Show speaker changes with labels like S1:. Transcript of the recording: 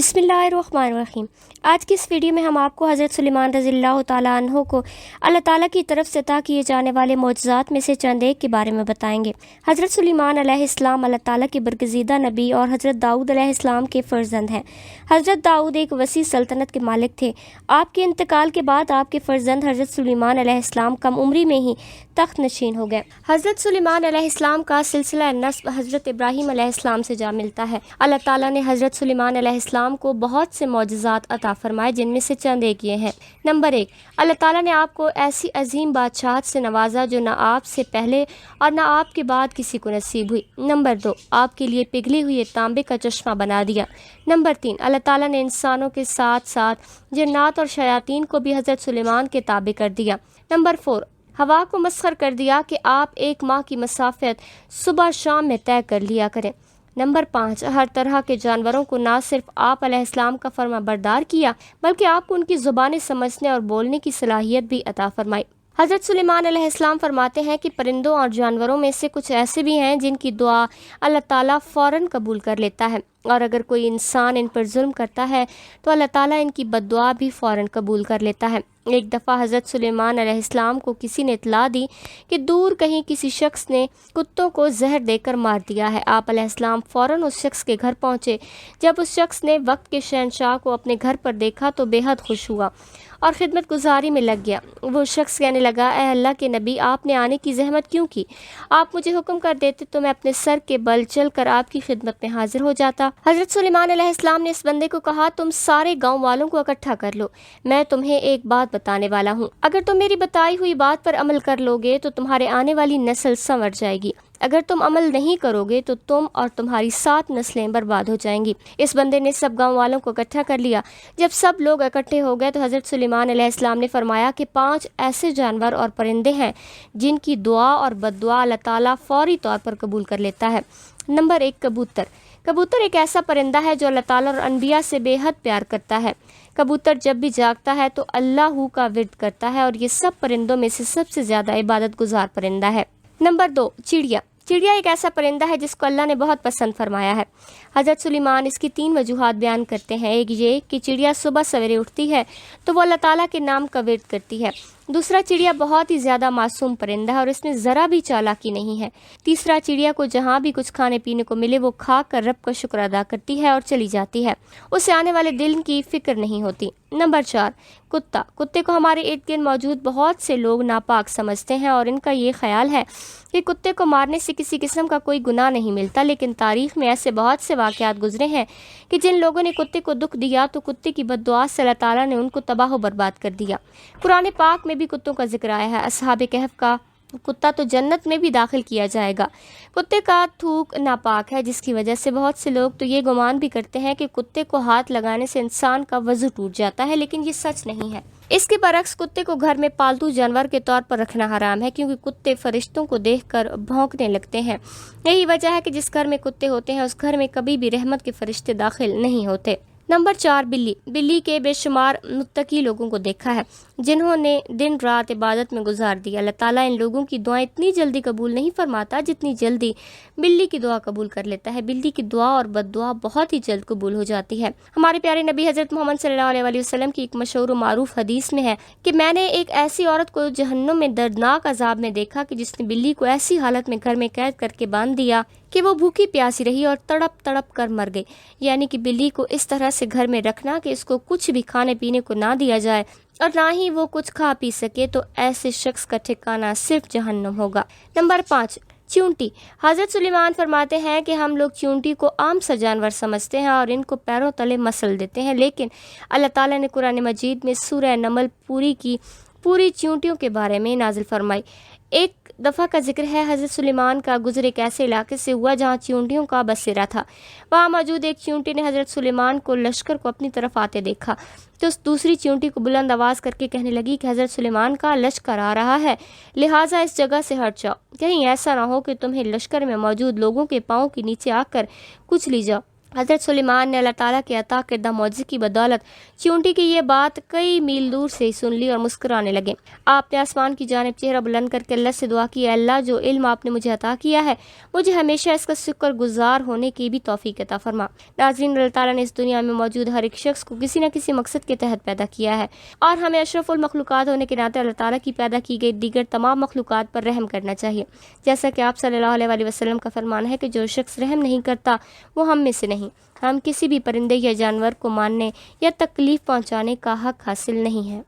S1: बिस्मिल्लाहिर्रहमानिर्रहीम। आज की इस वीडियो में हम आपको हज़रत सुलेमान रज़ी अल्लाह ताला अन्हो को अल्लाह ताला की तरफ से अता किए जाने वाले मौजज़ात में से चंद एक के बारे में बताएंगे। हज़रत सुलेमान अलैहिस्सलाम अल्लाह ताला के बरगज़ीदा नबी और हज़रत दाऊद अलैहिस्सलाम के फ़र्जंद हैं। हज़रत दाऊद एक वसी सल्तनत के मालिक थे। आपके इंतकाल के बाद आपके फ़र्जंद हज़रत सुलेमान अलैहिस्सलाम कम उम्री में ही तख्त नशीन हो गए। हज़रत सुलेमान अलैहिस्सलाम का सिलसिला नस्ब हज़रत इब्राहीम अलैहिस्सलाम से जा मिलता है। अल्लाह ताला ने हज़रत सुलेमान अलैहिस्सलाम को बहुत से मौजज़ात अता फरमाए, जिनमें से चंद एक ये हैं। नंबर 1, अल्लाह ताला ने आपको ऐसी अजीम बादशाहत से नवाजा जो ना आपसे पहले और ना आपके बाद किसी को नसीब हुई। नंबर 2, आपके लिए पिघले हुए तांबे का चश्मा बना दिया। नंबर 3, अल्लाह ताला ने इंसानों के साथ साथ जन्नात और शयातीन को भी हज़रत सुलेमान के ताबे कर दिया। नंबर 4, हवा को मसखर कर दिया कि आप एक माह की मसाफत सुबह शाम में तय कर लिया करें। नंबर 5, हर तरह के जानवरों को ना सिर्फ आप अलैहिस्सलाम का फर्मा बरदार किया, बल्कि आपको उनकी ज़ुबानें समझने और बोलने की सलाहियत भी अता फरमाई। हज़रत सुलेमान अलैहिस्सलाम फरमाते हैं कि परिंदों और जानवरों में से कुछ ऐसे भी हैं जिनकी दुआ अल्लाह ताला फ़ौरन कबूल कर लेता है, और अगर कोई इंसान इन पर जुल्म करता है तो अल्लाह ताला इनकी बद्दुआ भी फ़ौरन कबूल कर लेता है। एक दफ़ा हज़रत सुलेमान अलैहिस्सलाम को किसी ने इतला दी कि दूर कहीं किसी शख्स ने कुत्तों को जहर देकर मार दिया है। आप अलैहिस्सलाम फ़ौरन उस शख्स के घर पहुँचे। जब उस शख्स ने वक्त के शहंशाह को अपने घर पर देखा तो बेहद खुश हुआ और खिदमत गुजारी में लग गया। वो शख्स कहने लगा, ए अल्लाह के नबी, आपने आने की जहमत क्यों की? आप मुझे हुक्म कर देते तो मैं अपने सर के बल चल कर आपकी खिदमत में हाजिर हो जाता। हज़रत सुलेमान अलैहिस्सलाम ने इस बंदे को कहा, तुम सारे गांव वालों को इकट्ठा कर लो, मैं तुम्हें एक बात बताने वाला हूँ। अगर तुम मेरी बताई हुई बात पर अमल कर लोगे तो तुम्हारे आने वाली नस्ल संवर जाएगी। अगर तुम अमल नहीं करोगे तो तुम और तुम्हारी 7 नस्लें बर्बाद हो जाएंगी। इस बंदे ने सब गांव वालों को इकट्ठा कर लिया। जब सब लोग इकट्ठे हो गए तो हज़रत सुलेमान अलैहिस्सलाम ने फरमाया कि 5 ऐसे जानवर और परिंदे हैं जिनकी दुआ और बद्दुआ अल्लाह ताला फौरी तौर पर कबूल कर लेता है। नंबर 1, कबूतर। कबूतर एक ऐसा परिंदा है जो अल्लाह ताला और अनबिया से बेहद प्यार करता है। कबूतर जब भी जागता है तो अल्लाह का विर्द करता है और ये सब परिंदों में से सबसे ज़्यादा इबादत गुजार परिंदा है। नंबर 2, चिड़िया। चिड़िया एक ऐसा परिंदा है जिसको अल्लाह ने बहुत पसंद फरमाया है। हज़रत सुलेमान इसकी 3 वजूहात बयान करते हैं। एक ये कि चिड़िया सुबह सवेरे उठती है तो वो अल्लाह ताला के नाम का विर्द करती है। दूसरा, चिड़िया बहुत ही ज़्यादा मासूम परिंदा है और इसमें ज़रा भी चालाकी नहीं है। तीसरा, चिड़िया को जहाँ भी कुछ खाने पीने को मिले वो खा कर रब का शुक्र अदा करती है और चली जाती है। उसे आने वाले दिन की फ़िक्र नहीं होती। नंबर 4, कुत्ता। कुत्ते को हमारे इर्द गिर्द मौजूद बहुत से लोग नापाक समझते हैं और इनका ये ख्याल है कि कुत्ते को मारने से किसी किस्म का कोई गुनाह नहीं मिलता, लेकिन तारीख़ में ऐसे बहुत से वाक़यात गुजरे हैं कि जिन लोगों ने कुत्ते को दुख दिया तो कुत्ते की बद्दुआ से अल्लाह ताला ने उनको तबाह बर्बाद कर दिया। कुरान पाक में भी कुत्तों का जिक्र आया है। अस्हाब कहफ का कुत्ता तो जन्नत में भी दाखिल किया जाएगा। कुत्ते का थूक नापाक है, जिसकी वजह से बहुत से लोग तो ये गुमान भी करते हैं कि कुत्ते को हाथ लगाने से इंसान का वज़ू टूट जाता है, लेकिन ये सच नहीं है। इसके बरक्स कुत्ते को घर में पालतू जानवर के तौर पर रखना हराम है, क्योंकि कुत्ते फरिश्तों को देखकर भौंकने लगते हैं। यही वजह है कि जिस घर में कुत्ते होते हैं उस घर में कभी भी रहमत के फरिश्ते दाखिल नहीं होते। नंबर 4, बिल्ली। बिल्ली के बेशुमार मुत्तकी लोगों को देखा है जिन्होंने दिन रात इबादत में गुजार दिया। अल्लाह ताला इन लोगों की दुआएं इतनी जल्दी कबूल नहीं फरमाता जितनी जल्दी बिल्ली की दुआ कबूल कर लेता है। बिल्ली की दुआ और बद्दुआ बहुत ही जल्द कबूल हो जाती है। हमारे प्यारे नबी हज़रत मोहम्मद सल्लल्लाहु अलैहि वसल्लम की एक मशहूर व मारूफ हदीस में है कि मैंने एक ऐसी औरत को जहन्नुम में दर्दनाक अजाब में देखा कि जिसने बिल्ली को ऐसी हालत में घर में कैद करके बांध दिया कि वो भूखी प्यासी रही और तड़प तड़प कर मर गई। यानी कि बिल्ली को इस तरह से घर में रखना कि इसको कुछ भी खाने पीने को ना दिया जाए और ना ही वो कुछ खा पी सके, तो ऐसे शख्स का ठिकाना सिर्फ जहन्नुम होगा। नंबर 5, चींटी। हज़रत सुलेमान फरमाते हैं कि हम लोग चींटी को आम सा जानवर समझते हैं और इनको पैरों तले मसल देते हैं, लेकिन अल्लाह ताला ने कुरान मजीद में सूरह नमल पूरी चींटियों के बारे में नाजिल फरमाई। एक दफ़ा का जिक्र है हज़रत सुलेमान का गुज़र एक ऐसे इलाके से हुआ जहाँ चींटियों का बसेरा था। वहाँ मौजूद एक चींटी ने हज़रत सुलेमान को लश्कर को अपनी तरफ आते देखा तो उस दूसरी चींटी को बुलंद आवाज़ करके कहने लगी कि हज़रत सुलेमान का लश्कर आ रहा है, लिहाजा इस जगह से हट जाओ, कहीं ऐसा ना हो कि तुम्हें लश्कर में मौजूद लोगों के पाँव के नीचे आकर कुचली जाओ। حضرت سلیمان نے اللہ تعالیٰ کے عطا کردہ معجزے کی بدولت چونٹی کی یہ بات کئی میل دور سے ہی سن لی اور مسکرانے لگے۔ آپ نے آسمان کی جانب چہرہ بلند کر کے اللہ سے دعا کی، اے اللہ، جو علم آپ نے مجھے عطا کیا ہے مجھے ہمیشہ اس کا شکر گزار ہونے کی بھی توفیق عطا فرما۔ ناظرین، اللہ تعالیٰ نے اس دنیا میں موجود ہر ایک شخص کو کسی نہ کسی مقصد کے تحت پیدا کیا ہے، اور ہمیں اشرف المخلوقات ہونے کے ناطے اللہ تعالیٰ کی پیدا کی گئی دیگر تمام مخلوقات پر رحم کرنا چاہیے، جیسا کہ آپ صلی اللہ علیہ وآلہ وسلم کا فرمان ہے کہ جو شخص رحم نہیں کرتا وہ ہم میں سے نہیں۔ ہم کسی بھی پرندے یا جانور کو مارنے یا تکلیف پہنچانے کا حق حاصل نہیں ہے۔